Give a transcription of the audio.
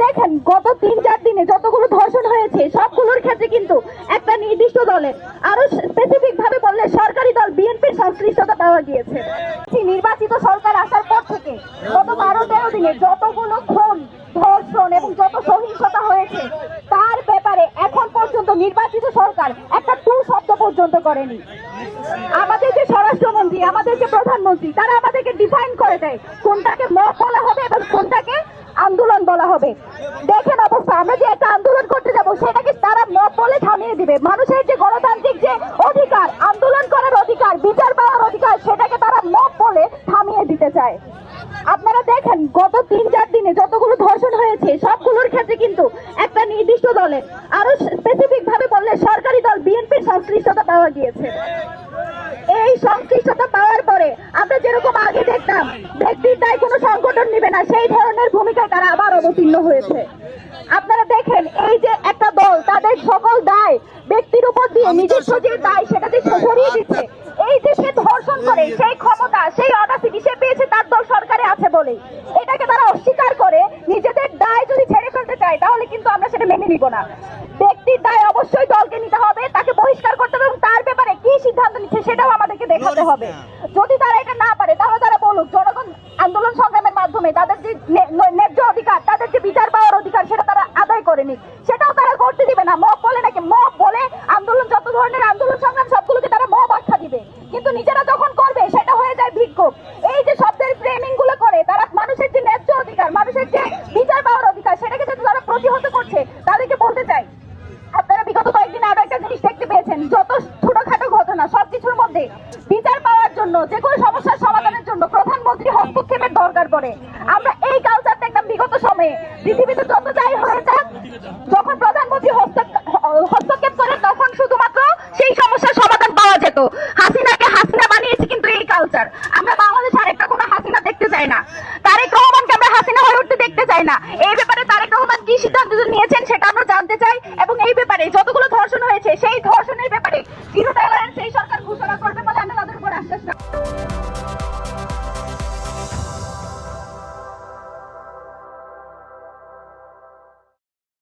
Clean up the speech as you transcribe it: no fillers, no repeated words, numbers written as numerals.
দেখেন গত ৩-৪ দিনে যতগুলো ধর্ষণ হয়েছে সবগুলোর ক্ষেত্রে কিন্তু একটা নির্দিষ্ট দলের, আরো স্পেসিফিক ভাবে বললে সরকারি দল বিএনপির সংশ্লিষ্টতা পাওয়া গিয়েছে। নির্বাচিত সরকার আসার পর থেকে গত ১২-১৩ দিনে যতগুলো খুন, ধর্ষণ এবং যত সহিংসতা হয়েছে তার ব্যাপারে এখন পর্যন্ত নির্বাচিত সরকার একটা টু শব্দ পর্যন্ত করেনি। আমাদের যে স্বরাষ্ট্রমন্ত্রী, আমাদের যে প্রধানমন্ত্রী, তারা আমাদেরকে ডিফাইন করে দেয় কোনটাকে মব বলা হবে এবং কোনটাকে আন্দোলন বলা হবে। দেখেন অবস্থা, আমরা যে একটা আন্দোলন করতে যাব সেটাকে তারা মব বলে থামিয়ে দিবে। মানুষের যে গণতান্ত্রিক যে অধিকার, আন্দোলন করার অধিকার, বিচার পাওয়ার অধিকার, সেটাকে তারা মব বলে থামিয়ে দিতে চায়। আপনারা দেখেন গত ৩-৪ দিনে যতগুলো ধর্ষণ হয়েছে সবগুলোর ক্ষেত্রে কিন্তু একটা নির্দিষ্ট দলের, আরো স্পেসিফিক ভাবে বললে সরকারি দল বিএনপির সংশ্লিষ্টতা পাওয়া গিয়েছে। এই সংশ্লিষ্টতা পাওয়ার পরে আমরা যেরকম আগে দেখতাম ব্যক্তির দায় কোনো সংগঠন নেবে না, সেই ধরনের ভূমিকায় তারা আবার অবতীর্ণ হয়েছে। আপনারা দেখেন এই যে একটা দল তাদের সকল দায় ব্যক্তির উপর দিয়ে নিজস্ব যে দায় সেটাতে সরিয়ে দিচ্ছে। এই যে সে ধর্ষণ করে সেই ক্ষমতা, সেই অডাসিটি সে পেয়েছে তার দল সরকারে আছে বলে, এটাকে তারা অস্বীকার করে নিজেদের দায় যদি ছেড়ে ফেলতে চায় তাহলে কিন্তু আমরা সেটা মেনে নিব না। ব্যক্তির দায় অবশ্যই দলকে নিতে হবে, তাকে বহিষ্কার করতে হবে এবং তার ব্যাপারে কি সিদ্ধান্ত নিচ্ছে সেটাও আমাদেরকে দেখাতে হবে। যদি তারা এটা না পারে তাহলে তারা বলুক জনগণ আন্দোলন সংগ্রামের মাধ্যমে তাদের যে ন্যায্য অধিকার, তাদের যে বিচার পাওয়ার অধিকার সেটা তারা আদায় করেনি, সেটাও তারা করতে দিবে না। মব বলে নাকি মব বলে আন্দোলন, যত ধরনের আন্দোলন সংগ্রাম সবগুলোকে তারা মব আখ্যা দিবে, কিন্তু নিজেরা যখন করবে সেটা হয়ে যায় বিক্ষোভ। এই যে শব্দের ফ্রেমিং গুলো করে তারা মানুষের যে ন্যায্য অধিকার, মানুষের যে বিচার পাওয়ার অধিকার সেটাকে যদি তারা প্রতিহত করছে, তাদেরকে বলতে চাই আপনারা বিগত কয়েকদিন আরো একটা জিনিস দেখতে পেয়েছেন, যত ছোটখাটো ঘটনা সবকিছুর মধ্যে বিচার পাওয়ার জন্য, যে কোনো সমস্যার সমাধানের জন্য প্রধানমন্ত্রী হস্তক্ষেপের দরকার পড়ে। আমরা এই কালচার দেখতাম বিগত সময়ে পৃথিবীতে যত যাই হয়ে যাক, যখন প্রধানমন্ত্রী হস্তক্ষেপ করে তখন শুধুমাত্র সেই সমস্যার সমাধান পাওয়া যেত। হাসিনাকে হাসিনা বানিয়েছে কিন্তু এই কালচার। আমরা বাংলাদেশে আরেকটা কোনো হাসিনা দেখতে চাই না, তারেক রহমানকে আমরা হাসিনা হয়ে উঠতে দেখতে চাই না। এই ব্যাপারে তারেক রহমান কি সিদ্ধান্ত নিয়েছেন সেটা আমরা জানতে চাই এবং এই ব্যাপারে যতগুলো ধর্ষণ হয়েছে সেই ধর্ষণের ব্যাপারে জিরো টলারেন্স এই সরকার ঘোষণা করবে বলে